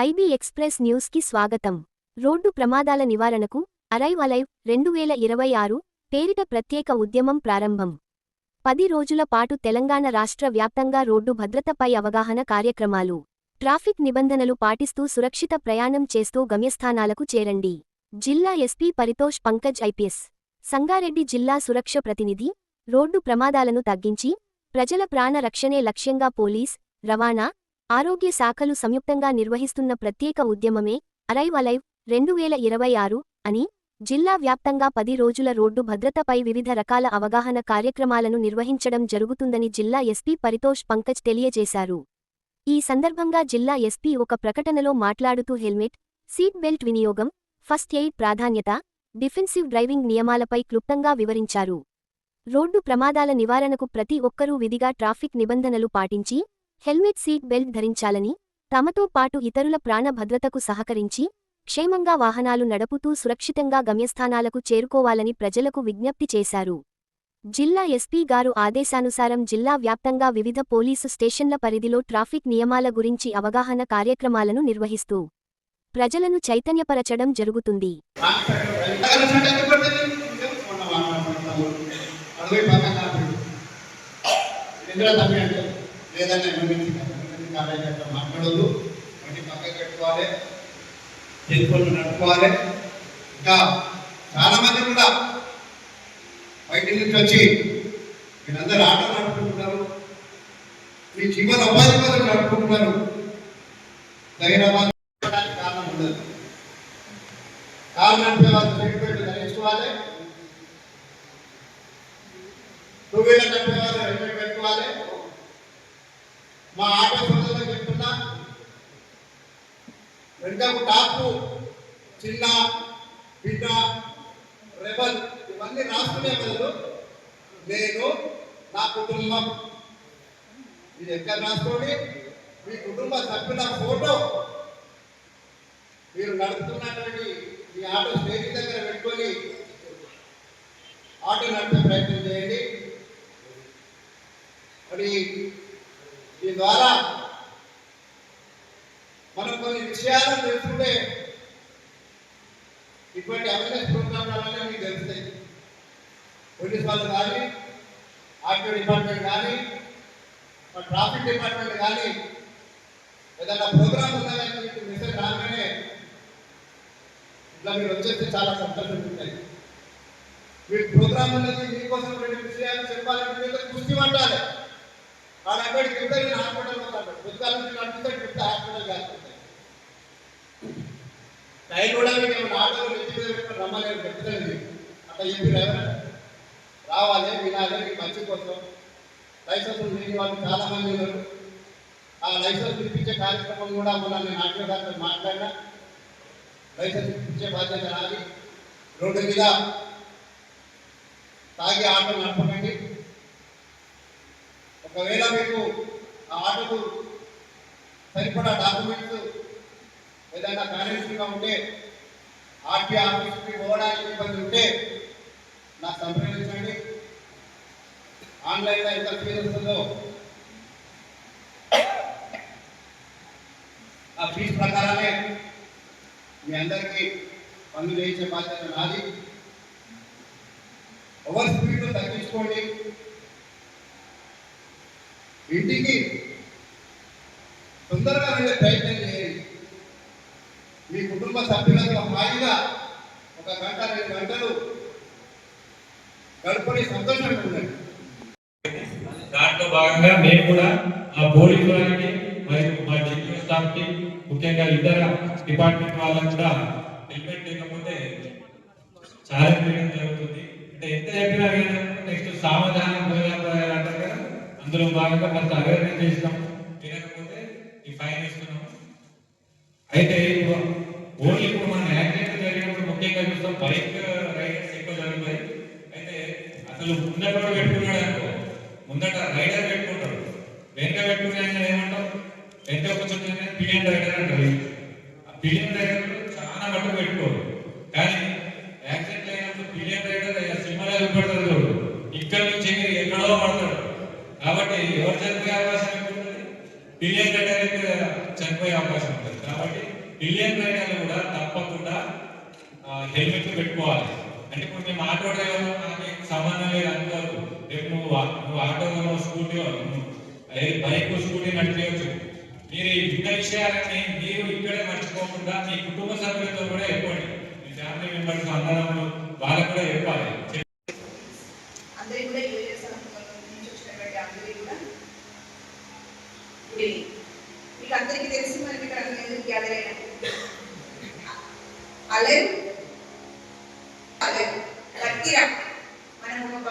IB express న్యూస్కి స్వాగతం. Road ప్రమాదాల నివారణకు అరైవ్ అలైవ్ 2026 పేరిట ప్రత్యేక ఉద్యమం ప్రారంభం. 10 రోజుల పాటు తెలంగాణ రాష్ట్ర వ్యాప్తంగా రోడ్డు భద్రతపై అవగాహన కార్యక్రమాలు. ట్రాఫిక్ నిబంధనలు పాటిస్తూ సురక్షిత ప్రయాణం చేస్తూ గమ్యస్థానాలకు చేరండి. జిల్లా ఎస్పీ పరితోష్ పంకజ్ ఐపీఎస్, సంగారెడ్డి జిల్లా సురక్ష ప్రతినిధి. రోడ్డు ప్రమాదాలను తగ్గించి ప్రజల ప్రాణ రక్షణే లక్ష్యంగా పోలీస్, రవాణా, ఆరోగ్య శాఖలు సంయుక్తంగా నిర్వహిస్తున్న ప్రత్యేక ఉద్యమమే అరైవ్ అలైవ్ 2026 అని జిల్లా వ్యాప్తంగా 10 రోజుల రోడ్డు భద్రతపై వివిధ రకాల అవగాహన కార్యక్రమాలను నిర్వహించడం జరుగుతుందని జిల్లా ఎస్పీ పరితోష్ పంకజ్ తెలియజేశారు. ఈ సందర్భంగా జిల్లా ఎస్పీ ఒక ప్రకటనలో మాట్లాడుతూ హెల్మెట్, సీట్ బెల్ట్ వినియోగం, ఫస్ట్ ఎయిడ్ ప్రాధాన్యత, డిఫెన్సివ్ డ్రైవింగ్ నియమాలపై క్లుప్తంగా వివరించారు. రోడ్డు ప్రమాదాల నివారణకు ప్రతి ఒక్కరూ విధిగా ట్రాఫిక్ నిబంధనలు పాటించి హెల్మెట్, సీట్ బెల్ట్ ధరించాలని, తమతో పాటు ఇతరుల ప్రాణ భద్రతకు సహకరించి క్షేమంగా వాహనాలు నడుపుతూ సురక్షితంగా గమ్యస్థానాలకు చేరుకోవాలని ప్రజలకు విజ్ఞప్తి చేశారు. జిల్లా ఎస్పీ గారు ఆదేశానుసారం జిల్లా వ్యాప్తంగా వివిధ పోలీసు స్టేషన్ల పరిధిలో ట్రాఫిక్ నియమాల గురించి అవగాహన కార్యక్రమాలను నిర్వహిస్తూ ప్రజలను చైతన్యపరచడం జరుగుతుంది. మాట్లాడదు వాటి పక్కకు పెట్టుకోవాలి, చేతులు నడుపుకోవాలి. ఇంకా చాలా మంది కూడా బయట నుంచి వచ్చి మీరందరూ ఆటలు నడుపుకుంటున్నారు, మీ జీవన ఉపాధి కోసం నడుపుకుంటున్నారు. హైదరాబాద్ కారణం ఉండదు. కారు నడిపే వాళ్ళు హెల్మెట్ ధరించుకోవాలి, టూ వీలర్ నడిపే వాళ్ళు హెల్మెట్ పెట్టుకోవాలి. మా ఆటో సోదరులకు చెప్తున్నా, వెంటకు టాపు, చిన్న, బిడ్డ, రెబల్ ఇవన్నీ రాసుకునే బదులు నేను, నా కుటుంబం ఇది ఎక్కడ రాసుకోండి. మీ కుటుంబ సభ్యుల ఫోటో మీరు నడుపుతున్నటువంటి మీ ఆటో స్టేజ్ దగ్గర పెట్టుకొని ఆటో నడిపే ప్రయత్నం చేయండి. మరి దీని ద్వారా మనం కొన్ని విషయాలను తెలుసుకుంటే ఇటువంటి అవేర్నెస్ ప్రోగ్రాంలనే మీకు తెలుస్తాయి. పోలీస్ వాళ్ళు కానీ, ఆర్టీఓ డిపార్ట్మెంట్ కానీ, ట్రాఫిక్ డిపార్ట్మెంట్ కానీ ఏదైనా ప్రోగ్రామ్ ఉందని మీకు మెసేజ్ రాగానే ఇట్లా మీరు వచ్చేస్తే చాలా సంతోషం ఉంటాయి. మీరు ప్రోగ్రామ్ ఉన్నది మీకోసం రెండు విషయాలు చెప్పాలంటే కుస్తీ పట్టాలి. వాళ్ళ అక్కడికి వెళ్తే నేను హాస్పిటల్ పోతాడు, పుస్తకాల నుంచి నడిపితే చెప్తే హాస్పిటల్ కాకపోతాయి. టైం కూడా మీకు ఆటోలు ఎత్తి రమ్మని చెప్తుంది. అట్లా చెప్పి రావాలి, వినాలి, మీ మంచి కోసం. లైసెన్స్ లేని వాళ్ళు చాలా మంది ఉన్నారు. ఆ లైసెన్స్ ఇప్పించే కార్యక్రమం కూడా మొన్న నేను ఆటో గారితో మాట్లాడినా. లైసెన్స్ ఇప్పించే బాధ్యత రాలి. రోడ్డు మీద తాగి ఆటో నడపకండి. ఒకవేళ మీకు ఆ ఆటోకు సరిపడా డాక్యుమెంట్స్ ఏదైనా కాన్ఫిడెన్స్గా ఉంటే, ఆర్టీ ఆఫీస్కి పోవడానికి ఇబ్బంది ఉంటే నాకు సంప్రదించండి. ఆన్లైన్లో ఎంత ఫీజు వస్తుందో ఆ ఫీజు ప్రకారమే మీ అందరికీ పనులు చేయించే బాధ్యత నాది. ఓవర్ స్పీడ్ తగ్గించుకోండి. ఇంటికి తొందరగా వెళ్ళే ప్రయత్నం చేయండి. మీ కుటుంబ సభ్యులతో హాయిగా 1 గంట 2 గంటలు గడుపుని సంతోషంగా ఉండండి. దాంట్లో భాగంగా మేము కూడా ఆ పోలీసు వారికి మరియు మా జిల్లా స్టాఫ్కి, ముఖ్యంగా ఇతర డిపార్ట్మెంట్ వాళ్ళకు కూడా హెల్మెట్ లేకపోతే ఛాలెంజ్ చేయడం జరుగుతుంది. అంటే ఎంత చెప్పినా నెక్స్ట్ సావధానం అంటారు కదా, అందులో భాగంగా కొంత అవేర్నెస్ చేసినాం. వినకపోతే ఈ ఫైన్ ఇస్తున్నాం. అయితే ఓన్లీ ఇప్పుడు మనం యాక్సిడెంట్ జరిగినప్పుడు ముఖ్యంగా చూస్తాం బైక్ రైడర్స్ ఎక్కువ జరుగుతాయి. అయితే అసలు ముందట పెట్టుకున్నాడు అనుకో, ముందట రైడర్ పెట్టుకుంటాడు, వెనక పెట్టుకునే ఏమంటాం, వెనక కూర్చొని పిలియన్ రైడర్ అంటారు. ఆ పిలియన్ రైడర్ చాలా మట్టుకు పెట్టుకోరు. కానీ యాక్సిడెంట్ అయినప్పుడు పిలియన్ రైడర్ సినిమాలో చూపెడతారు చూడు, ఇక్కడ నుంచి ఎక్కడో పడతాడు. కాబట్టి ఎవరు చనిపోయే అవకాశం ఉంటుంది, పిలియన్ రైడర్ చనిపోయే అవకాశం ఉంటుంది. కాబట్టి పిలియన్ రైడర్లు కూడా తప్పకుండా హెల్మెట్లు పెట్టుకోవాలి. అంటే ఇప్పుడు మేము ఆటో డ్రైవర్ నాకు సంబంధం లేదు అనుకోరు. రేపు నువ్వు ఆటోలో స్కూటీ బైక్ స్కూటీ నడిపేయచ్చు. మీరు ఇంత విషయాలని మీరు ఇక్కడే మర్చిపోకుండా మీ కుటుంబ సభ్యులతో కూడా చెప్పండి. మీ ఫ్యామిలీ మెంబర్స్ అన్నదమ్ములు వాళ్ళకు కూడా చెప్పాలి. అందరికీ కూడా యూఎస్ నుంచి వచ్చినటువంటి అందరికీ కూడా మీకు అందరికీ తెలిసి మనం ఇక్కడ ఎందుకు గ్యాదర్ అయినా లక్కీరా మనం ఒక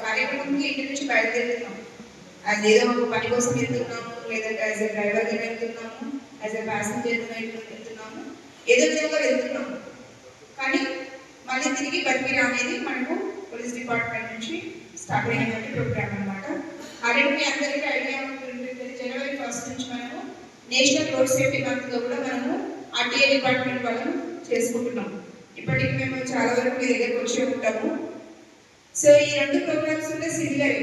కార్యక్రమంకి ఇంటి నుంచి బయలుదేరుతున్నాం. అదేదో ఒక పని కోసం వెళ్తున్నాము, లేదంటే యాజ్ ఎ డ్రైవర్గా వెళ్తున్నాము, యాజ్ ఎ ప్యాసింజర్గా వెళ్తున్నాము, ఏదో విధంగా వెళ్తున్నాము. కానీ మళ్ళీ తిరిగి బతికిరా అనేది మనకు పోలీస్ డిపార్ట్మెంట్ నుంచి స్టార్ట్ అయినటువంటి ప్రోగ్రామ్ అనమాట. ఆల్రెడీ మీ అందరికీ ఐడియా ఉంటుంది, జనవరి 1 నుంచి మనము నేషనల్ రోడ్ సేఫ్టీ మంత్గా కూడా మనము ఆర్టీఏ డిపార్ట్మెంట్ వాళ్ళను చేసుకుంటున్నాం. ఇప్పటికి మేము చాలా వరకు మీ దగ్గరకు వచ్చి ఉంటాము. సో ఈ 2 ప్రోగ్రామ్స్ కూడా సిమిలర్.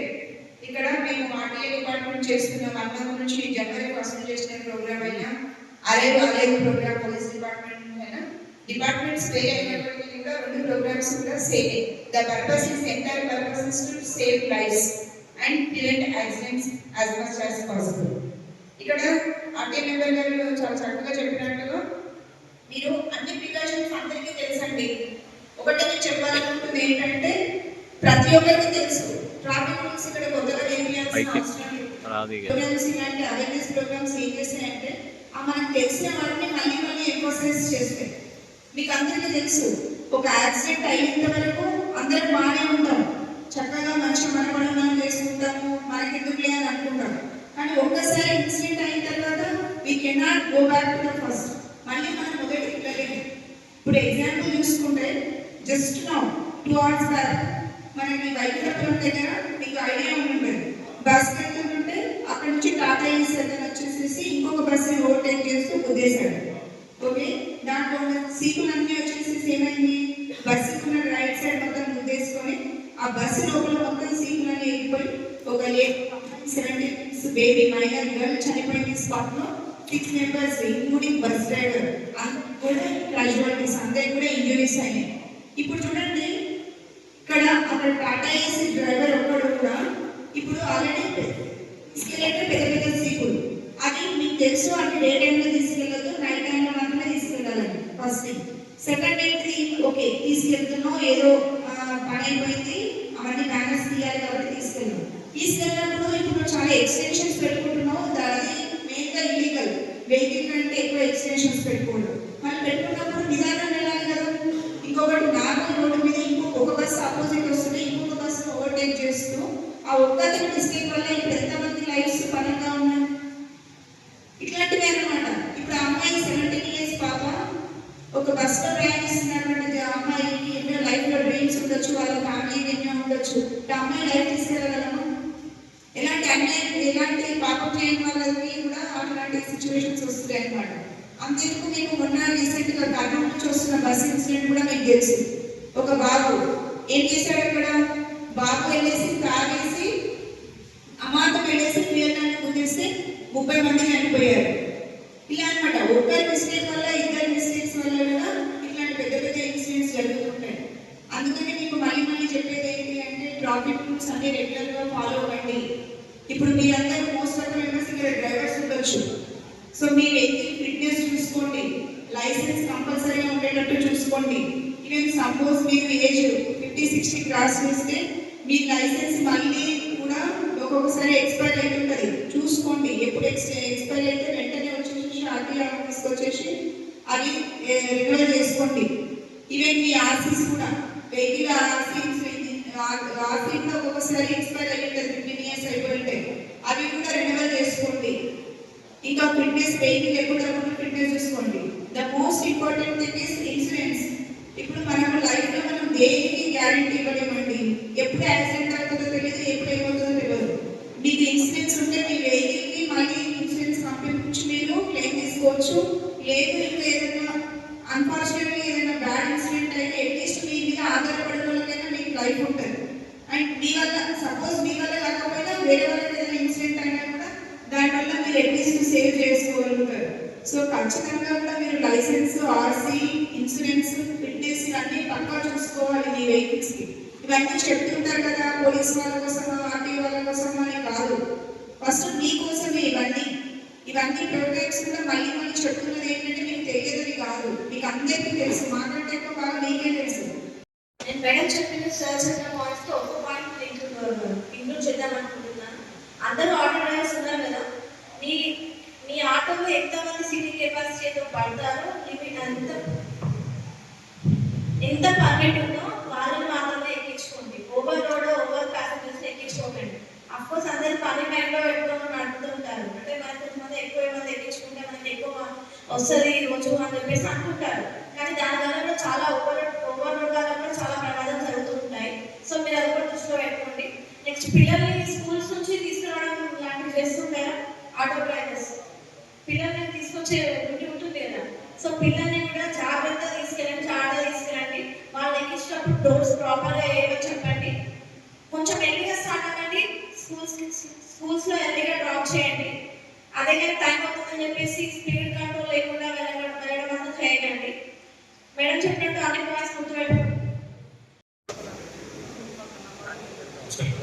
ఇక్కడ మేము ఆర్టీఏ డిపార్ట్మెంట్ చేస్తున్నాం. అన్నం నుంచి జనవరి 1 చేసిన ప్రోగ్రామ్ అయినా అరేవ్ ప్రోగ్రామ్ పోలీస్ డిపార్ట్మెంట్ అయినా డిపార్ట్మెంట్స్ వేరే అయినప్పటికీ కూడా 2 ప్రోగ్రామ్స్ కూడా same. The purpose is entire purpose is to save lives and prevent accidents as much as possible. ఇక్కడ ఆర్టీఏ మెంబర్ గారు చాలా చక్కగా చెప్పినట్టుగా మీరు అన్ని ప్రికాషన్స్ అందరికీ తెలుసండి. ఒకటే నేను చెప్పాలనుకుంటుంది ఏంటంటే ప్రతి ఒక్కరికి తెలుసు ట్రాఫిక్ రూల్స్ ఇక్కడ కొత్తగా ఇలాంటి అవేర్నెస్ ప్రోగ్రామ్స్ ఏం చేస్తాయంటే మనకు తెలిసిన వాటిని మళ్ళీ మళ్ళీ ఎంఫోసైజ్ చేస్తాయి. మీకు అందరికీ తెలుసు ఒక యాక్సిడెంట్ అయ్యేంత వరకు అందరం బాగానే ఉంటాం, చక్కగా మంచి మనం చేసుకుంటాము, మనకి ఎందుకులే అని అనుకుంటాం. కానీ ఒక్కసారి ఇన్సిడెంట్ అయిన తర్వాత we cannot go back to the first. మళ్ళీ మనం మొదటికి వెళ్ళలేదు. ఇప్పుడు ఎగ్జాంపుల్ చూసుకుంటే జస్ట్ నౌ 2 hours బ్యాక్ మనకి వైకుంఠపురం దగ్గర మీకు ఐడియా ఉంటుంది, బస్ వెళ్తుంటే అక్కడ నుంచి టాటా ఏసీ వచ్చేసేసి ఇంకొక బస్ని ఓవర్టేక్ చేస్తూ కుదేశాడు. ఓకే, దాంట్లో సీకులన్నీ వచ్చేసి ఏమైంది, బస్సుకున్న రైట్ సైడ్ మొత్తం గుద్దేసుకొని ఆ బస్సు లోపల మొత్తం సీకులన్నీ వెళ్ళిపోయి ఒక 17 బేబీ మైనర్ గర్ల్ చనిపోయింది స్పాట్ లో. 6 members ఇంక్లూడింగ్ బస్ డ్రైవర్ అందరికి కూడా క్యాజువాలిటీస్, అందరికి కూడా ఇంజురీస్ అయినాయి. ఇప్పుడు చూడండి ఇక్కడ అక్కడ టాటా ఏసీ డ్రైవర్ ఒక్కడు కూడా ఇప్పుడు ఆల్రెడీ తీసుకెళ్ళంటే పెద్ద పెద్ద సీకులు, అది మీకు తెలుసు అది డే టైంలో తీసుకెళ్ళదు, నైట్ టైంలో మాత్రమే తీసుకెళ్ళాలని. First thing. సెకండ్ ఏంటి, ఓకే తీసుకెళ్తున్నాం ఏదో పని అయిపోయింది అవన్నీ బ్యానర్స్ తీయాలి కాబట్టి తీసుకెళ్ళినప్పుడు ఇప్పుడు చాలా ఎక్స్టెన్షన్స్ పెట్టుకుంటున్నాం. అది మెయిన్గా ఇల్లీగల్. వెహికల్ కంటే ఎక్కువ ఎక్స్టెన్షన్స్ పెట్టుకోండి. మళ్ళీ పెట్టుకున్నప్పుడు నిదానం వెళ్ళాలి కదా. ఇంకొకటి నార్మల్ రోడ్డు మీద ఇంకొక బస్సు ఆపోజిట్ వస్తుంది, ఇంకొక బస్సు ఓవర్టేక్ చేస్తూ ఆ ఒక్కటి మిస్టేక్ వల్ల ఇప్పుడు ఎంతమంది లైఫ్స్ పరంగా ఉన్నాయి. ఇట్లాంటివి అన్నమాట. ఇప్పుడు ఆ అమ్మాయి 17 years పాప ఒక బస్సులో ప్రయాణిస్తున్నటువంటి అమ్మాయికి ఎన్నో లైఫ్లో డ్రీమ్స్ ఉండొచ్చు, వాళ్ళ ఫ్యామిలీ ఎన్నో ఉండొచ్చు. ఆ అమ్మాయి లైఫ్ తీసుకెళ్ళగలము. ఎలాంటి అన్యాయం ఎలాంటి పాపం చేయడం వాళ్ళకి కూడా అట్లాంటి సిచ్యువేషన్స్ వస్తున్నాయి అన్నమాట. అంతేందుకు మీకు మొన్న రీసెంట్గా కర్నూలు నుంచి వస్తున్న బస్ ఇన్సిడెంట్ కూడా మీకు తెలుసు. ఒక బాబు ఏం చేశాడు, అక్కడ బాబు వెళ్ళేసి తాగేసి అమాంతం వెళ్ళేసి పిల్లలను గుద్దేస్తే 30 మంది చనిపోయారు. ఇలా అనమాట. ఒక్కరి మిస్టేక్ వల్ల 2 మిస్టేక్స్ వల్ల కూడా ఇట్లాంటి పెద్ద పెద్ద ఇన్సిడెంట్స్ జరుగుతుంటాయి. అందుకని మీకు మళ్ళీ చెప్పేది ఏంటి అంటే ట్రాఫిక్ రూల్స్ అన్ని రెగ్యులర్గా ఫాలో అవ్వండి. ఇప్పుడు మీరందరూ మోస్ట్ ఆఫ్ మెంబర్స్ ఇక్కడ డ్రైవర్స్ ఉండొచ్చు. సో మీ వెహికల్ ఫిట్నెస్ చూసుకోండి, లైసెన్స్ కంపల్సరీగా ఉండేటట్టు చూసుకోండి. ఈవెన్ సపోజ్ మీరు ఏజ్ 50-60 క్రాస్ చేస్తే మీ లైసెన్స్ మళ్ళీ కూడా ఒక్కొక్కసారి ఎక్స్పైర్ అవుతుంటుంది, చూసుకోండి. ఎప్పుడు ఎక్స్పైర్ అయితే వెంటనే వచ్చేసి ఆర్టీఓ ఆఫీస్కి వచ్చేసి అది రెన్యువల్ చేసుకోండి. ఈవెన్ మీ ఆర్సీస్ కూడా వెహికల్ ఆర్సీ కూడా ఒక్కొక్కసారి ఎక్స్పైర్ అయ్యి ఉంటుంది, 15 years అయిపోయి ఉంటాయి, అవి కూడా రెన్యువల్ చేసుకోండి. ఇంకా ఫిట్నెస్ వెహికల్ ఎప్పుడప్పుడు ఫిట్నెస్ చూసుకోండి. The most important thing is insurance. ఇప్పుడు మనం లైఫ్లో మనం దేనికి గ్యారంటీ ఇవ్వలేమండి. ఎప్పుడు యాక్సిడెంట్ అవుతుందో తెలియదు, ఎప్పుడు ఏమవుతుందో తెలియదు. మీకు ఇన్సూరెన్స్ ఉంటే మీ వెహికల్కి మళ్ళీ ఇన్సూరెన్స్ పంపించి మీరు క్లెయిమ్ తీసుకోవచ్చు. లేదు ఇంకా ఏదైనా అన్ఫార్చునేట్లీ ఏదైనా బ్యాడ్ ఇన్సిడెంట్ అయితే అట్లీస్ట్ మీ మీద ఆధారపడిన వాళ్ళకైనా మీకు లైఫ్ ఉంటుంది. అండ్ మీ వల్ల సపోజ్ మీ వల్ల కాకపోయినా వేరే వాళ్ళకి ఏదైనా ఇన్సిడెంట్ అయినా కూడా దానివల్ల మీరు అట్లీస్ట్ సేవ్ చేసుకోగలుగుతారు. సో సో ఖచ్చితంగా కూడా మీరు లైసెన్స్, ఆర్సీ, ఇన్సూరెన్స్, ఫిట్నెస్ ఇవన్నీ పక్కా చూసుకోవాలి మీ వెహికల్స్కి. ఇవన్నీ చెప్తుంటారు కదా పోలీస్ వాళ్ళ కోసమా, ఆర్టీ వాళ్ళ కోసమా అని కాదు, ఫస్ట్ మీకోసమే ఇవన్నీ ప్రోటోటైప్స్ కూడా మళ్ళీ చెప్తున్నది ఏంటంటే మీకు తెలియదని కాదు, మీకు అందరికీ తెలుసు, మాకంటే ఎక్కువ బాగా మీకే తెలుసు. నేను మేడం చెప్పిన సార్ చెప్పిన పాయింట్స్తో ఒక పాయింట్ ఇంక్లూడ్ చేద్దాం అనుకుంటున్నాను. అందరూ ఆటో డ్రైవర్స్ ఉన్నారు కదా, మీ ఆటోలో ఎంతమంది సీటింగ్ కెపాసిటీతో పడతారో ఎంత పర్మిట్ ఉందో వాళ్ళని మాత్రమే ఎక్కించుకోండి. ఓవర్ లోడ్, ఓవర్ ప్యాసింజర్స్ ఎక్కించుకోకండి. అఫ్కోర్స్ అందరూ పని మైండ్లో పెట్టుకొని నడుపుతుంటారు, అంటే మనకు కొంతమంది ఎక్కువ మంది ఎక్కించుకుంటే మనకి ఎక్కువ వస్తుంది రోజు అని చెప్పేసి అనుకుంటారు. కానీ దానివల్ల కూడా చాలా ఓవర్ లోడ్ వల్ల కూడా చాలా ప్రమాదం జరుగుతుంటాయి. సో మీరు అది కూడా దృష్టిలో పెట్టుకోండి. నెక్స్ట్ పిల్లల్ని స్కూల్స్ నుంచి తీసుకురావడం లాంటివి చేస్తుంటారా ఆటో డ్రైవర్స్? పిల్లల్ని తీసుకొచ్చే డ్యూటీ ఉంటుంది కదా, సో పిల్లల్ని కూడా జాగ్రత్తగా తీసుకెళ్ళండి, జాగ్రత్తగా తీసుకెళ్ళండి. వాళ్ళు ఎక్కించినప్పుడు డోర్స్ ప్రాపర్గా ఏవో చెప్పండి. కొంచెం ఎర్లీగా స్టార్ట్ అవ్వండి, స్కూల్స్లో ఎర్లీగా డ్రాప్ చేయండి. అదే కానీ టైం అవుతుందని చెప్పేసి స్పీడ్ కంట్రోల్ లేకుండా వెళ్ళడం అంతా చేయకండి. మేడం చెప్పినట్టు అన్ని పాయింట్స్ గుర్తుపెట్టుకోండి.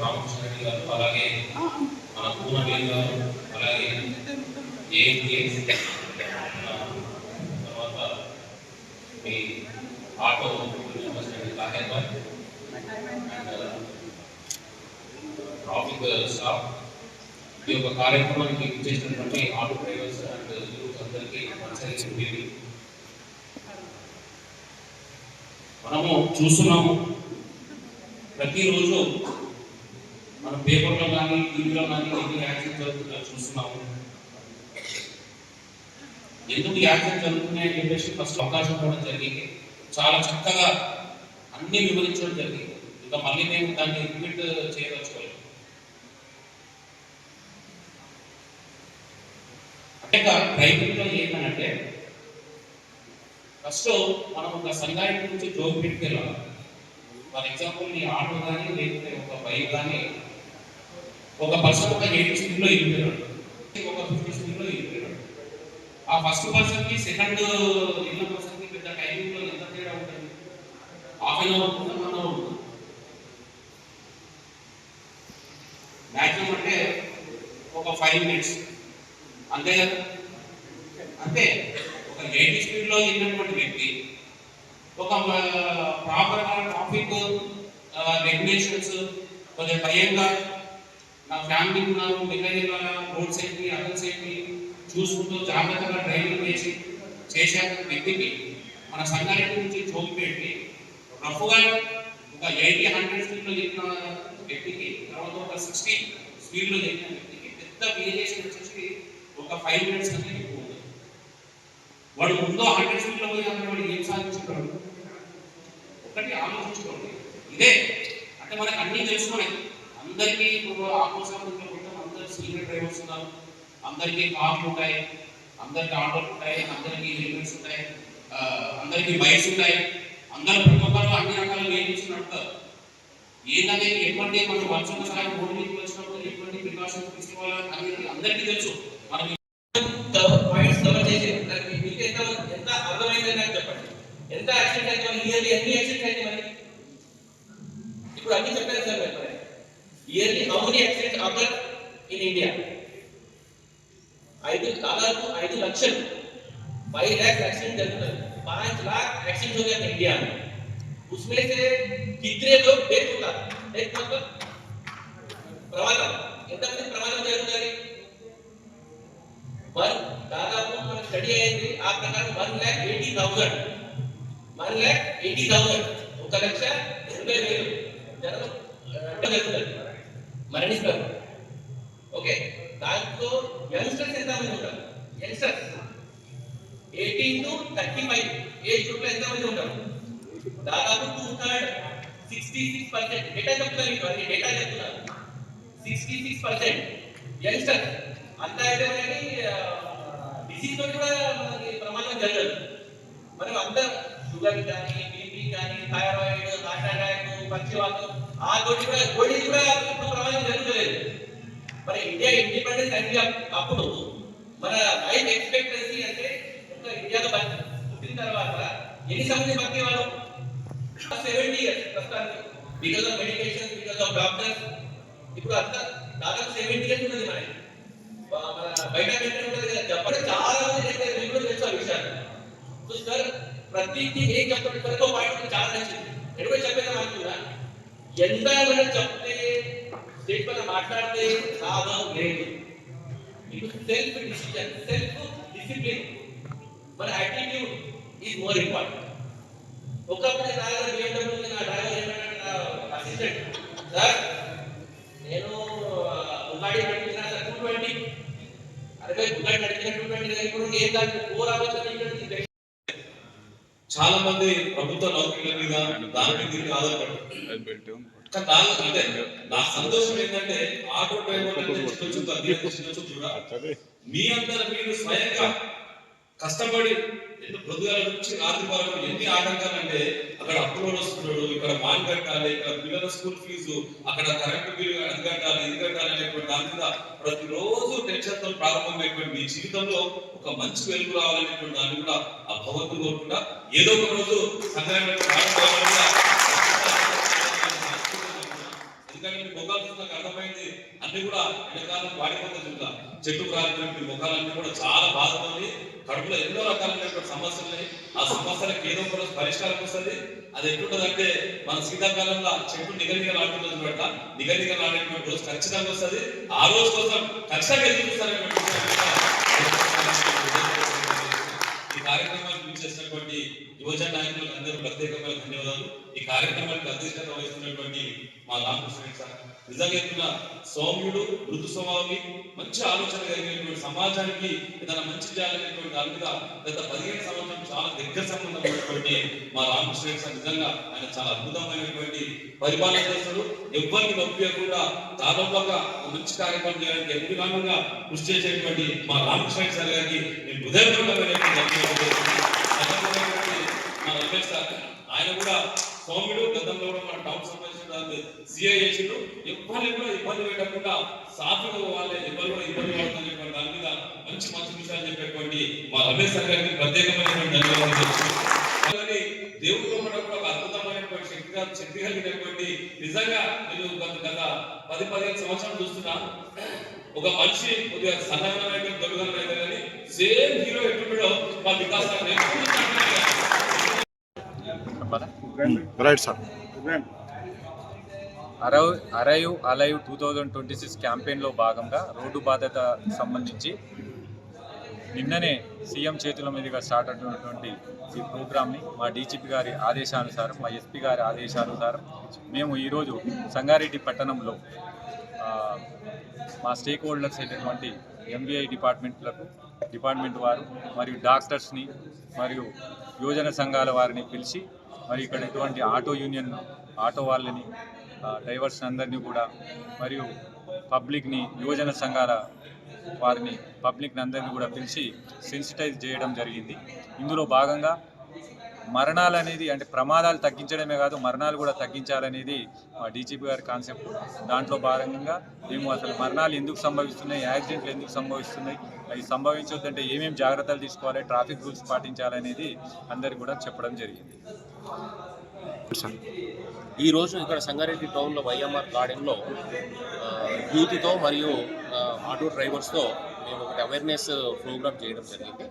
రామకృష్ణ రెడ్డి గారు, అలాగే మన పూర్ణవేల్ గారు, అలాగే తర్వాత మీ ఆటో తాహేర్ గారు, ట్రాఫిక్ స్టాఫ్, ఈ యొక్క కార్యక్రమానికి చేసినటువంటి ఆటో డ్రైవర్స్ అండ్ అందరికీ మంచి. మనము చూస్తున్నాము ప్రతిరోజు మన పేపర్లో కానీ టీవీలో కానీ ఎన్ని యాక్సిడెంట్ జరుగుతున్నాయో చూస్తున్నాము. ఎందుకు యాక్సిడెంట్ జరుగుతున్నాయని చెప్పేసి ఫస్ట్ అవకాశం ఇవ్వడం జరిగింది, చాలా చక్కగా అన్ని వివరించడం జరిగింది. ఇంకా మళ్ళీ మేము దాన్ని రిపీట్ చేయదలుచుకోలేదు. అంటే డ్రైవింగ్లో ఏంటంటే ఫస్ట్ మనం ఒక సంగారెడ్డి నుంచి జోగిపేటకి వెళ్ళాలి. ఫర్ ఎగ్జాంపుల్ నీ ఆటో కానీ లేకపోతే ఒక బైక్ కానీ ఒక పర్సన్ ఒక 80 స్పీడ్లో వెళ్ళిపోయాడు, ఒక 50 స్పీడ్లో వెళ్ళిపోయాడు. ఆ ఫస్ట్ పర్సన్కి సెకండ్ వెళ్ళిన పర్సన్కి పెద్ద టైమింగ్లో ఎంత తేడా ఉంటుంది? హాఫ్ అన్ అవర్ ఉంటుందా, 1 అవర్ ఉంటుందా? మ్యాక్సిమం అంటే ఒక 5 మినిట్స్ అంతే కదా. అంటే ఒక 80 స్పీడ్లో వెళ్ళినటువంటి వ్యక్తి ఒక ప్రాపర్గా ట్రాఫిక్ రెగ్యులేషన్స్ కొంచెం భయంగా నా ఫ్యామిలీ ఉన్నారు, మిగతా రోడ్ సేఫ్టీ, అదర్ సేఫ్టీ చూసుకుంటూ జాగ్రత్తగా డ్రైవింగ్ చేసే వ్యక్తికి మన సంగారెడ్డి నుంచి జోగిపేటకి రఫ్గా ఒక 80-100 స్పీడ్లో వెళ్ళిన వ్యక్తికి, తర్వాత ఒక 60 స్పీడ్లో వెళ్ళిన వ్యక్తికి పెద్ద వేరియేషన్ వచ్చేసి ఒక 5 మినిట్స్ అనేది ఎక్కువ ఉంటుంది. వాడు ముందు 100 స్పీడ్లో పోయి అక్కడ వాడు ఏం సాధించుకుంటాడు? ఒకటి ఆలోచించుకోండి. ఇదే అంటే మనకు అన్నీ తెలుసుకున్నాయి. అందరికీ ఆపోజిట్లో మొత్తం అందరు సీనియర్ డ్రైవర్స్ ఉన్నారు, అందరికీ కార్లు ఉంటాయి, అందరికీ ఆటోలు ఉంటాయి, అందరికీ హెల్మెట్స్ ఉంటాయి, అందరికీ బైక్స్ ఉంటాయి. అందరూ ప్రతి ఒక్కరు అన్ని రకాల వెహికల్స్ నడుపుతారు. ఏంటంటే ఎటువంటి మనం వర్షం సాయం రోడ్డు మీదకి వచ్చినప్పుడు ఎటువంటి ప్రికాషన్స్ తీసుకోవాలని అనేది అందరికీ తెలుసు. మనం పాయింట్స్ కవర్ చేసి మీకు ఎంత అర్థమైందని నాకు చెప్పండి. ఎంత యాక్సిడెంట్ అయితే మనకి ఇయర్లీ ఎన్ని యాక్సిడెంట్ అయితే మనకి ఇప్పుడు అన్ని చెప్పారు సార్. మరి yearly how many accidents occur in India? దాదాపు 5 లక్షలు 5 लाख एक्सीडेंट करते हैं, 5 लाख एक्सीडेंट हो गया इंडिया में. उसमें से कितने लोग डेथ होता? डेथ मतलब प्रमादम. ఎంత మంది ప్రమాదం జరుగుతుంది? దాదాపు మన స్టడీ అయింది ఆ ప్రకారం 1,80,000 1,80,000 జనం మరణిస్తారు. ఓకే, దాంట్లో యంగ్స్టర్స్ ఎంత మంది ఉంటారు? యంగ్స్టర్స్ 18 to 35 ఏజ్ గ్రూప్ లో ఎంత మంది ఉంటారు? దాదాపు 2/3 66%. డేటా చెప్తున్నారు, మీకు అన్ని డేటా చెప్తున్నారు. 66% యంగ్స్టర్స్. అంతా అయితే మనకి డిసీజ్ తోటి కూడా మనకి ప్రమాదం జరగదు. మనం అంతా షుగర్ కానీ, బీపీ కానీ, థైరాయిడ్, హార్ట్ అటాక్, పక్షవాతం ఆ తోటి కూడా కోడి కూడా ఇప్పుడు ప్రమాదం జరగలేదు. మన ఇండియా ఇండిపెండెన్స్ అయింది అప్పుడు మన లైఫ్ ఎక్స్పెక్టెన్సీ అంటే ఇండియాలో పుట్టిన తర్వాత ఎన్ని సంవత్సరాలు బతికేవాళ్ళు 70 years ప్రస్తుతానికి because of medication because of doctors ఇప్పుడు అంతా దాదాపు 70 years ఉన్నది మన బయట కంట్రీ ఉంటుంది కదా జపాన్ చాలా మంది చెప్పారు మీరు కూడా తెలుసు ఆ విషయాలు. సో సార్ ప్రతిదీ ఏం చెప్పండి ప్రతి పాయింట్ చాలా నచ్చింది. ఎక్కడ చెప్పేదా అనుకున్నా ఎంత మనం చెప్తే స్టేట్ పైన మాట్లాడితే లాభం లేదు. మీకు సెల్ఫ్ డిసిజన్ సెల్ఫ్ డిసిప్లిన్ మన యాటిట్యూడ్ ఈజ్ మోర్ ఇంపార్టెంట్. ఒకప్పుడు డ్రైవర్ BMW నా డ్రైవర్ ఏమన్నా అసిస్టెంట్ సార్ నేను ఉగాడి నడిపినా సార్ 220 అరే ఉగాడి నడిపిన 220 ఇప్పుడు ఏం కాదు 4 అవర్స్ ఇక్కడ చాలా మంది ప్రభుత్వ నౌకరీల మీద దాని మీద ఆధారపడతారు. అంటే నా సంతోషం ఏంటంటే ఆటో డ్రైవర్ మీ అందరూ మీరు స్వయంగా కష్టపడి పొద్దుగాల నుంచి రాత్రి వరకు ఎన్ని ఆటంకాలు అంటే అక్కడ అప్లోడ్ వస్తున్నాడు, ఇక్కడ మాల్ కట్టాలి, ఇక్కడ పిల్లల స్కూల్ ఫీజు, అక్కడ కరెంటు బిల్లు అది కట్టాలి ఇది కట్టాలి అనేటువంటి దాని మీద ప్రతిరోజు టెన్షన్ తో ప్రారంభమైనటువంటి మీ జీవితంలో ఒక మంచి వెలుగు రావాలనేటువంటి దాన్ని కూడా ఆ భగవంతుడు కోరుకుంటా ఏదో ఒక రోజు ఎందుకంటే మీ ముఖాలు చూస్తే నాకు అర్థమైంది అన్ని కూడా ఎండాకాలం వాడిపోతే చూద్దా చెట్టుకు రాలినటువంటి ముఖాలన్నీ కూడా చాలా బాధపడి కడుపులో ఎన్నో రకాలైనటువంటి సమస్యలు ఉన్నాయి. ఆ సమస్యలకు ఏదో ఒక రోజు పరిష్కారం వస్తుంది. అది ఎట్లుంటది అంటే మన శీతాకాలంలో చెట్టు నిగనిగలాడుతున్నది బట్ట నిగనిగలాడేటువంటి రోజు ఖచ్చితంగా వస్తుంది. ఆ రోజు కోసం ఖచ్చితంగా ఎదురు చూస్తారనేటువంటి ఈ కార్యక్రమాన్ని చేసినటువంటి యువజన నాయకులకు అందరూ ప్రత్యేకమైన ధన్యవాదాలు. ఈ కార్యక్రమానికి అధ్యక్షత వహిస్తున్నటువంటి మా రామకృష్ణ సార్ నిజంగా సౌమ్యుడు మృదు స్వభావి మంచి ఆలోచన కలిగినటువంటి సమాజానికి ఏదైనా మంచి చేయాలనేటువంటి దాని మీద గత 15 సంవత్సరం చాలా దగ్గర సంబంధం ఉన్నటువంటి మా రామకృష్ణ సార్ నిజంగా ఆయన చాలా అద్భుతమైనటువంటి పరిపాలన చేస్తారు. ఎవరికి నొప్పియకుండా దాదాపుగా మంచి కార్యక్రమం చేయడానికి ఎన్నిగా కృషి చేసేటువంటి మా రామకృష్ణ సార్ గారికి నేను హృదయపూర్వకమైనటువంటి మా రమేష్ సార్ ఆయన కూడా సౌమ్యుడు గతంలో కూడా మన టౌన్ సంబంధించిన సిఐ చేసిండు. ఎవరిని కూడా ఇబ్బంది పెట్టకుండా సాఫీగా పోవాలి, ఎవరు కూడా ఇబ్బంది పడుతున్నటువంటి దాని మీద మంచి మంచి విషయాలు చెప్పేటువంటి మా రమేష్ సార్ గారికి ప్రత్యేకమైనటువంటి ధన్యవాదాలు. దేవుడితో కూడా ఒక అద్భుతమైనటువంటి శక్తి కలిగినటువంటి నిజంగా నేను గత 10-15 సంవత్సరాలు చూస్తున్నా ఒక మనిషి కొద్దిగా సన్నమైనటువంటి దొంగతనం అయితే కానీ సేమ్ హీరో ఎట్లుంటాడో మా Vikas right sir. Arrive alive 2026 క్యాంపెయిన్లో భాగంగా రోడ్డు బాధ్యత సంబంధించి నిన్ననే సీఎం చేతుల మీదుగా స్టార్ట్ అవుతున్నటువంటి ఈ ప్రోగ్రామ్ని మా డీజీపీ గారి ఆదేశానుసారం మా ఎస్పీ గారి ఆదేశానుసారం మేము ఈరోజు సంగారెడ్డి పట్టణంలో మా స్టేక్ హోల్డర్స్ అయినటువంటి ఎంబీఐ డిపార్ట్మెంట్ వారు మరియు డాక్టర్స్ని మరియు యువజన సంఘాల వారిని పిలిచి మరి ఇక్కడ ఇటువంటి ఆటో యూనియన్ ఆటో వాళ్ళని డ్రైవర్స్ అందరినీ కూడా మరియు పబ్లిక్ని యువజన సంఘాల వారిని పబ్లిక్ని అందరినీ కూడా పిలిచి సెన్సిటైజ్ చేయడం జరిగింది. ఇందులో భాగంగా మరణాలు అనేది అంటే ప్రమాదాలు తగ్గించడమే కాదు మరణాలు కూడా తగ్గించాలనేది మా డీజీపీ గారి కాన్సెప్ట్. దాంట్లో భాగంగా మేము అసలు మరణాలు ఎందుకు సంభవిస్తున్నాయి, యాక్సిడెంట్లు ఎందుకు సంభవిస్తున్నాయి, అవి సంభవించొద్దంటే ఏమేమి జాగ్రత్తలు తీసుకోవాలి, ట్రాఫిక్ రూల్స్ పాటించాలనేది అందరికి కూడా చెప్పడం జరిగింది. ఈరోజు ఇక్కడ సంగారెడ్డి టౌన్లో వైఎంఆర్ గార్డెన్లో యూత్తో మరియు ఆటో డ్రైవర్స్తో మేము ఒకటి అవేర్నెస్ ప్రోగ్రామ్ చేయడం జరిగింది.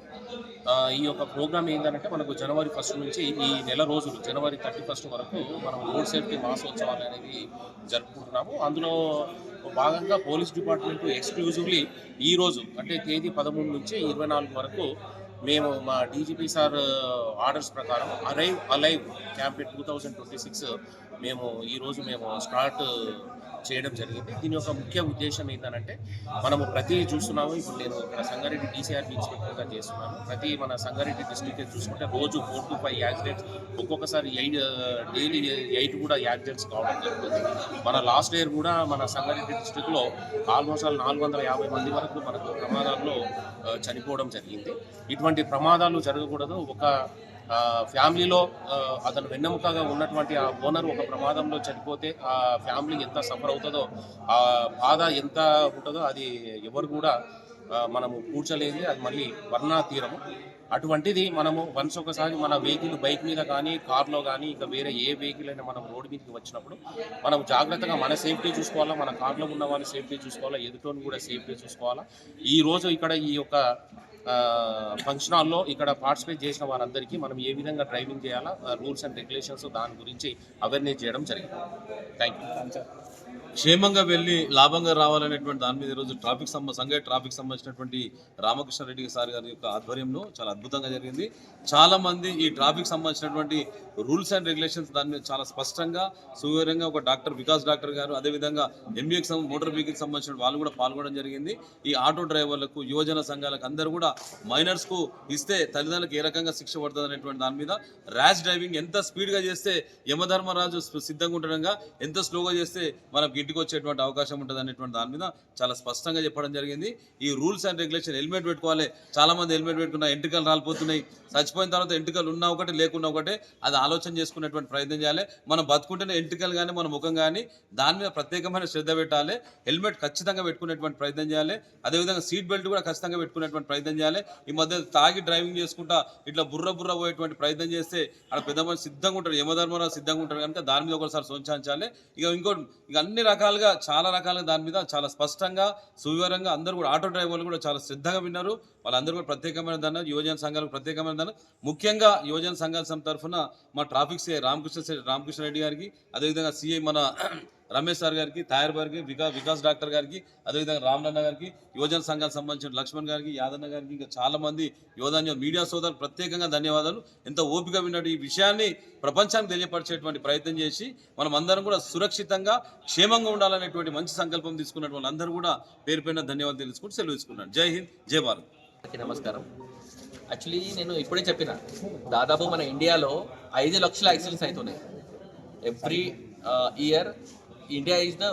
ఈ యొక్క ప్రోగ్రామ్ ఏంటంటే మనకు జనవరి 1 నుంచి ఈ నెల రోజులు జనవరి 31 వరకు మనం రోడ్ సేఫ్టీ మాసోత్సవాలు అనేది జరుపుకుంటున్నాము. అందులో భాగంగా పోలీస్ డిపార్ట్మెంట్ ఎక్స్క్లూజివ్లీ ఈరోజు అంటే తేదీ 13 నుంచి 24 వరకు మేము మా డీజీపీ సార్ ఆర్డర్స్ ప్రకారం అరైవ్ అలైవ్ క్యాంపెయిన్ 2026 ఈరోజు మేము స్టార్ట్ చేయడం జరిగింది. దీని యొక్క ముఖ్య ఉద్దేశం ఏంటంటే మనము ప్రతి చూస్తున్నాము. ఇప్పుడు నేను ఇక్కడ సంగారెడ్డి DCRB ఇన్స్పెక్టర్గా చేస్తున్నాను. ప్రతి మన సంగారెడ్డి డిస్ట్రిక్ట్ చూసుకుంటే రోజు 4 to 5 యాక్సిడెంట్స్, ఒక్కొక్కసారి డైలీ 8 కూడా యాక్సిడెంట్స్ కావడం జరుగుతుంది. మన లాస్ట్ ఇయర్ కూడా మన సంగారెడ్డి డిస్ట్రిక్ట్లో ఆల్మోస్ట్ 450 మంది వరకు మనకు ప్రమాదాల్లో చనిపోవడం జరిగింది. ఇటువంటి ప్రమాదాలు జరగకూడదు. ఒక ఫ్యామిలీలో అతను వెన్నెముకగా ఉన్నటువంటి ఆ ఓనర్ ఒక ప్రమాదంలో చనిపోతే ఆ ఫ్యామిలీ ఎంత సఫర్ అవుతుందో, ఆ బాధ ఎంత ఉంటుందో అది ఎవరు కూడా మనము కూర్చోలేనిది, అది మళ్ళీ వర్ణాతీరము. అటువంటిది మనము వన్స్ ఒకసారి మన వెహికల్ బైక్ మీద కానీ కార్లో కానీ ఇంకా వేరే ఏ వెహికల్ అయినా మనం రోడ్డు మీదకి వచ్చినప్పుడు మనం జాగ్రత్తగా మన సేఫ్టీ చూసుకోవాలా, మన కార్లో ఉన్న వాళ్ళ సేఫ్టీ చూసుకోవాలా, ఎదుటోని కూడా సేఫ్టీ చూసుకోవాలా. ఈరోజు ఇక్కడ ఈ యొక్క ఫంక్షన్ హాల్లో ఇక్కడ పార్టిసిపేట్ చేసిన వారందరికీ మనం ఏ విధంగా డ్రైవింగ్ చేయాలా, రూల్స్ అండ్ రెగ్యులేషన్స్ దాని గురించి అవేర్నెస్ చేయడం జరిగింది. Thank you. క్షేమంగా వెళ్ళి లాభంగా రావాలనేటువంటి దాని మీద ఈరోజు సంఘ ట్రాఫిక్ సంబంధించినటువంటి రామకృష్ణారెడ్డి సార్ గారి యొక్క ఆధ్వర్యంలో చాలా అద్భుతంగా జరిగింది. చాలామంది ఈ ట్రాఫిక్ సంబంధించినటువంటి రూల్స్ అండ్ రెగ్యులేషన్స్ దాని మీద చాలా స్పష్టంగా సువివరంగా ఒక వికాస్ డాక్టర్ గారు, అదేవిధంగా ఎంబీఎక్స్ మోటార్ వెహికల్ సంబంధించిన వాళ్ళు కూడా పాల్గొనడం జరిగింది. ఈ ఆటో డ్రైవర్లకు, యువజన సంఘాలకు అందరూ కూడా మైనర్స్కు ఇస్తే తల్లిదండ్రులకు ఏ రకంగా శిక్ష పడుతుంది అనేటువంటి దాని మీద, ర్యాష్ డ్రైవింగ్ ఎంత స్పీడ్గా చేస్తే యమధర్మరాజు సిద్ధంగా ఉండడంగా, ఎంత స్లోగా చేస్తే మనకు ఇంటికి వచ్చేటువంటి అవకాశం ఉంటుంది అనేటువంటి దాని మీద చాలా స్పష్టంగా చెప్పడం జరిగింది. ఈ రూల్స్ అండ్ రెగ్యులేషన్ హెల్మెట్ పెట్టుకోవాలి. చాలా మంది హెల్మెట్ పెట్టుకున్న ఎంట్రికలు రాలిపోతున్నాయి. చచ్చిపోయిన తర్వాత ఎంట్రికలు ఉన్నా ఒకటి లేకున్నా ఒకటే, అది ఆలోచన చేసుకునేటువంటి ప్రయత్నం చేయాలి. మనం బతుకుంటేనే ఎంట్రికలు కానీ మన ముఖం కానీ దాని మీద ప్రత్యేకమైన శ్రద్ధ పెట్టాలి. హెల్మెట్ ఖచ్చితంగా పెట్టుకునేటువంటి ప్రయత్నం చేయాలి. అదేవిధంగా సీట్ బెల్ట్ కూడా ఖచ్చితంగా పెట్టుకునేటువంటి ప్రయత్నం చేయాలి. ఈ మధ్య తాగి డ్రైవింగ్ చేసుకుంటా ఇట్లా బుర్ర పోయేటువంటి ప్రయత్నం చేస్తే అక్కడ పెద్ద మంది సిద్ధంగా ఉంటారు, యమధర్మరావు సిద్ధంగా ఉంటారు కనుక దాని మీద ఒకసారి సోంచాలి. ఇక అన్ని రకాలుగా చాలా రకాలుగా దాని మీద చాలా స్పష్టంగా సువివరంగా అందరూ కూడా ఆటో డ్రైవర్లు కూడా చాలా శ్రద్ధగా విన్నారు. వాళ్ళందరూ కూడా ప్రత్యేకమైన దాన్ని యువజన సంఘాలకు ప్రత్యేకమైన దాన్ని, ముఖ్యంగా యువజన సంఘాల తరఫున మా ట్రాఫిక్ సిఐ రామకృష్ణారెడ్డి గారికి, అదేవిధంగా సిఐ మన రమేష్ సార్ గారికి, తయారు గారికి, వికాస్ డాక్టర్ గారికి, అదేవిధంగా రామలన్న గారికి, యువజన సంఘాలకు సంబంధించిన లక్ష్మణ్ గారికి, యాదన్న గారికి, ఇంకా చాలామంది యువజన మీడియా సోదరులు ప్రత్యేకంగా ధన్యవాదాలు. ఎంతో ఓపిక విన్నట్టు ఈ విషయాన్ని ప్రపంచానికి తెలియపరిచేటువంటి ప్రయత్నం చేసి మనం అందరం కూడా సురక్షితంగా క్షేమంగా ఉండాలనేటువంటి మంచి సంకల్పం తీసుకున్న వాళ్ళందరూ కూడా పేరు పైన ధన్యవాదాలు తెలుసుకుంటూ సెలవు తీసుకున్నాను. జై హింద్, జై భారత్. నమస్కారం. యాక్చువల్లీ నేను ఇప్పుడే చెప్పిన, దాదాపు మన ఇండియాలో 5 లక్షల యాక్సిడెంట్స్ అవుతున్నాయి every year. India is the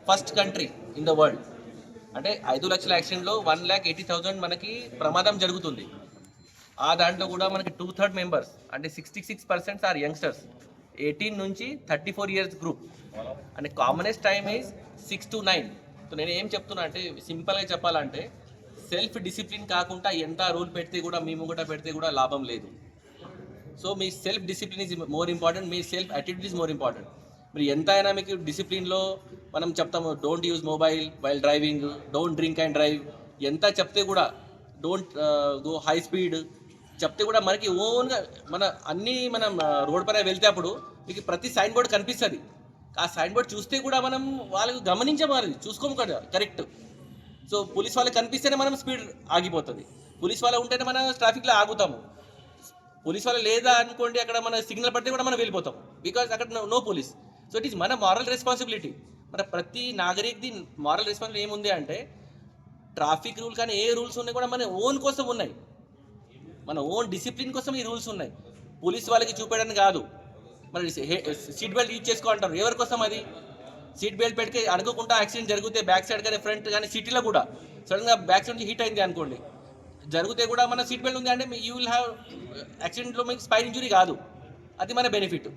first country in the world. అంటే 5 లక్షల యాక్సిడెంట్లో 1,80,000 మనకి ప్రమాదం జరుగుతుంది. ఆ దాంట్లో కూడా మనకి 2/3 మెంబర్స్ అంటే 66% ఆర్ యంగ్స్టర్స్, 18 నుంచి 34 ఇయర్స్ గ్రూప్. అంటే commonest time is 6 to 9. So నేను ఏం చెప్తున్నా అంటే, సింపుల్గా చెప్పాలంటే సెల్ఫ్ డిసిప్లిన్ కాకుండా ఎంత రూల్ పెడితే కూడా, మేము కూడా పెడితే కూడా లాభం లేదు. So me self discipline is more important, me self attitude is more important. మీరు ఎంత అయినా మీకు డిసిప్లిన్లో మనం చెప్తాము, don't use mobile while driving, don't drink and drive, ఎంత చెప్తే కూడా, డోంట్ గో హై స్పీడ్ చెప్తే కూడా మనకి ఓన్గా మనం రోడ్ పైన వెళ్తే అప్పుడు మీకు ప్రతి సైన్ బోర్డ్ కనిపిస్తుంది. ఆ సైన్ బోర్డ్ చూస్తే కూడా మనం వాళ్ళకి గమనించమాలి, చూసుకోము కదా కరెక్ట్. సో పోలీస్ వాళ్ళకి కనిపిస్తేనే మనం స్పీడ్ ఆగిపోతుంది, పోలీస్ వాళ్ళ ఉంటేనే మనం ట్రాఫిక్లో ఆగుతాము. పోలీస్ వాళ్ళు లేదా అనుకోండి, అక్కడ మన సిగ్నల్ పడితే కూడా మనం వెళ్ళిపోతాం, బికాజ్ అక్కడ no police. So it is మన మారల్ రెస్పాన్సిబిలిటీ. మన ప్రతి నాగరికది మారల్ రెస్పాన్సిబిలిటీ ఏముంది అంటే, ట్రాఫిక్ రూల్ కానీ ఏ రూల్స్ ఉన్నాయి కూడా మన ఓన్ కోసం ఉన్నాయి, మన ఓన్ డిసిప్లిన్ కోసం ఈ రూల్స్ ఉన్నాయి. పోలీస్ వాళ్ళకి చూపించడానికి కాదు. మరి సీట్ బెల్ట్ యూజ్ చేసుకో అంటారు, ఎవరి కోసం అది? సీట్ బెల్ట్ పెడితే అనుకోకుండా యాక్సిడెంట్ జరిగితే బ్యాక్ సైడ్ కానీ ఫ్రంట్ కానీ సిటీలో కూడా సడన్గా బ్యాక్ సైడ్ నుంచి హీట్ అయింది అనుకోండి, జరిగితే కూడా మన సీట్ బెల్ట్ ఉంది అంటే యూ విల్ హ్యావ్ యాక్సిడెంట్లో మీకు స్పైన్ ఇంజురీ కాదు, అది మన బెనిఫిట్.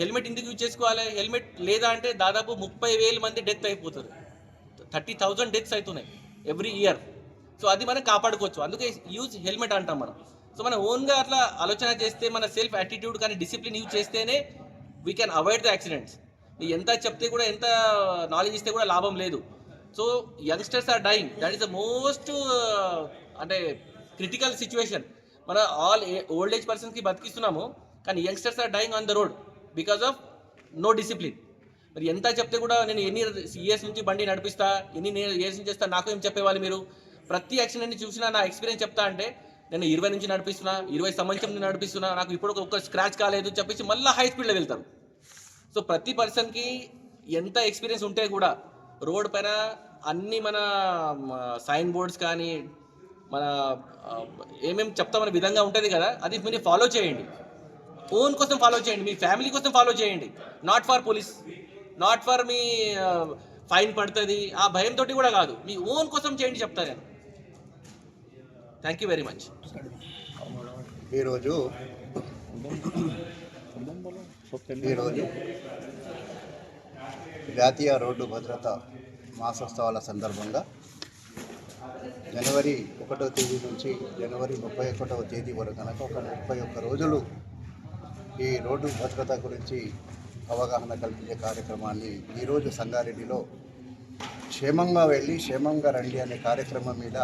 హెల్మెట్ ఎందుకు యూజ్ చేసుకోవాలి? హెల్మెట్ లేదా అంటే దాదాపు 30,000 మంది డెత్ అయిపోతారు, 30,000 డెత్స్ అవుతున్నాయి ఎవ్రీ ఇయర్. సో అది మనం కాపాడుకోవచ్చు, అందుకే యూజ్ హెల్మెట్ అంటాం మనం. సో మనం ఓన్గా అట్లా ఆలోచన చేస్తే, మన సెల్ఫ్ యాటిట్యూడ్ కానీ డిసిప్లిన్ యూజ్ చేస్తేనే we can avoid the accidents. ఎంత చెప్తే కూడా, ఎంత నాలెడ్జ్ ఇస్తే కూడా లాభం లేదు. So youngsters are dying, that is the most అంటే క్రిటికల్ సిచ్యువేషన్. మన ఆల్ ఓల్డ్ ఏజ్ పర్సన్స్కి బతికిస్తున్నాము, కానీ youngsters are dying on the road because of no discipline. మరి ఎంత చెప్తే కూడా, నేను ఎన్ని ఇయర్స్ నుంచి బండి నడిపిస్తా, ఎన్ని ఇయర్స్ నుంచి చేస్తా, నాకు ఏం చెప్పేవాళ్ళు మీరు? ప్రతి యాక్సిడెంట్ని చూసినా నా ఎక్స్పీరియన్స్ చెప్తా అంటే, నేను 20 నుంచి నడిపిస్తున్నా, 20 సంవత్సరం నుంచి నడిపిస్తున్నా, నాకు ఇప్పుడు ఒక స్క్రాచ్ కాలేదు చెప్పేసి మళ్ళీ హై స్పీడ్లో వెళ్తారు. సో ప్రతి పర్సన్కి ఎంత ఎక్స్పీరియన్స్ ఉంటే కూడా, రోడ్ పైన అన్ని మన సైన్ బోర్డ్స్ కానీ మన ఏమేమి చెప్తామనే విధంగా ఉంటుంది కదా, అది మీరు ఫాలో చేయండి. ఓన్ కోసం ఫాలో చేయండి, మీ ఫ్యామిలీ కోసం ఫాలో చేయండి, not for police, not for me fine పడుతుంది ఆ భయంతో కూడా కాదు, మీ ఓన్ కోసం చేయండి చెప్తా నేను. Thank you very much. ఈరోజు జాతీయ రోడ్డు భద్రత మాసోత్సవాల సందర్భంగా జనవరి 1వ తేదీ నుంచి జనవరి 31వ తేదీ వరకు కనుక ఒక 31 రోజులు ఈ రోడ్డు భద్రత గురించి అవగాహన కల్పించే కార్యక్రమాన్ని ఈరోజు సంగారెడ్డిలో క్షేమంగా వెళ్ళి క్షేమంగా రండి అనే కార్యక్రమం మీద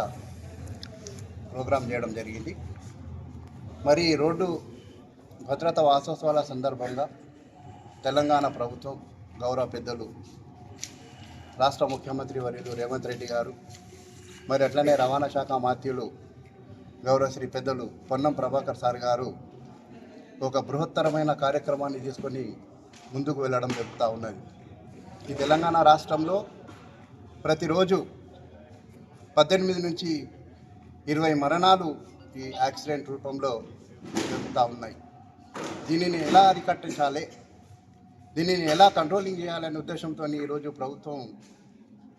ప్రోగ్రాం చేయడం జరిగింది. మరి ఈ రోడ్డు భద్రత వాసోత్సవాల సందర్భంగా తెలంగాణ ప్రభుత్వం గౌరవ పెద్దలు రాష్ట్ర ముఖ్యమంత్రి వర్యులు రేవంత్ రెడ్డి గారు, మరి అట్లనే రవాణా శాఖ మాత్యులు గౌరవ శ్రీ పెద్దలు పొన్నం ప్రభాకర్ సార్ గారు ఒక బృహత్తరమైన కార్యక్రమాన్ని తీసుకొని ముందుకు వెళ్ళడం జరుగుతూ ఉన్నది. ఈ తెలంగాణ రాష్ట్రంలో ప్రతిరోజు 18 నుంచి 20 మరణాలు ఈ యాక్సిడెంట్ రూపంలో జరుగుతూ ఉన్నాయి. దీనిని ఎలా అరికట్టించాలి, దీనిని ఎలా కంట్రోలింగ్ చేయాలనే ఉద్దేశంతో ఈరోజు ప్రభుత్వం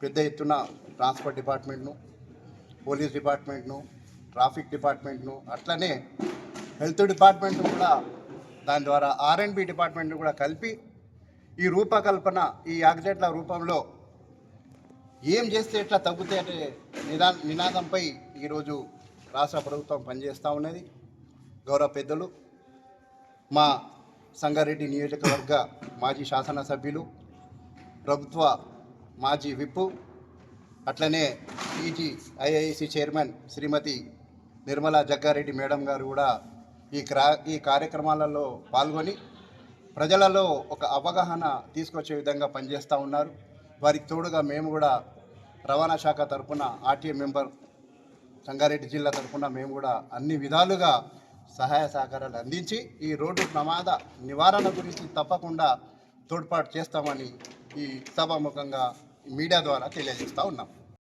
పెద్ద ఎత్తున ట్రాన్స్పోర్ట్ డిపార్ట్మెంట్ను, పోలీస్ డిపార్ట్మెంట్ను, ట్రాఫిక్ డిపార్ట్మెంట్ను, అట్లనే హెల్త్ డిపార్ట్మెంట్ కూడా దాని ద్వారా R&B డిపార్ట్మెంట్ను కూడా కలిపి ఈ రూపకల్పన ఈ యాక్సిడెంట్ల రూపంలో ఏం చేస్తే ఎట్లా తగ్గుతాయి అనే నినాదంపై ఈరోజు రాష్ట్ర ప్రభుత్వం పనిచేస్తూ ఉన్నది. గౌరవ పెద్దలు మా సంగారెడ్డి నియోజకవర్గ మాజీ శాసనసభ్యులు, ప్రభుత్వ మాజీ విప్పు, అట్లనే IIC చైర్మన్ శ్రీమతి నిర్మలా జగ్గారెడ్డి మేడం గారు కూడా ఈ కార్యక్రమాలలో పాల్గొని ప్రజలలో ఒక అవగాహన తీసుకొచ్చే విధంగా పనిచేస్తూ ఉన్నారు. వారికి తోడుగా మేము కూడా రవాణా శాఖ తరఫున RTA మెంబర్ సంగారెడ్డి జిల్లా తరఫున మేము కూడా అన్ని విధాలుగా సహాయ సహకారాలు అందించి ఈ రోడ్డు ప్రమాద నివారణ గురించి తప్పకుండా తోడ్పాటు చేస్తామని ఈ సభాముఖంగా మీడియా ద్వారా తెలియజేస్తూ ఉన్నాం.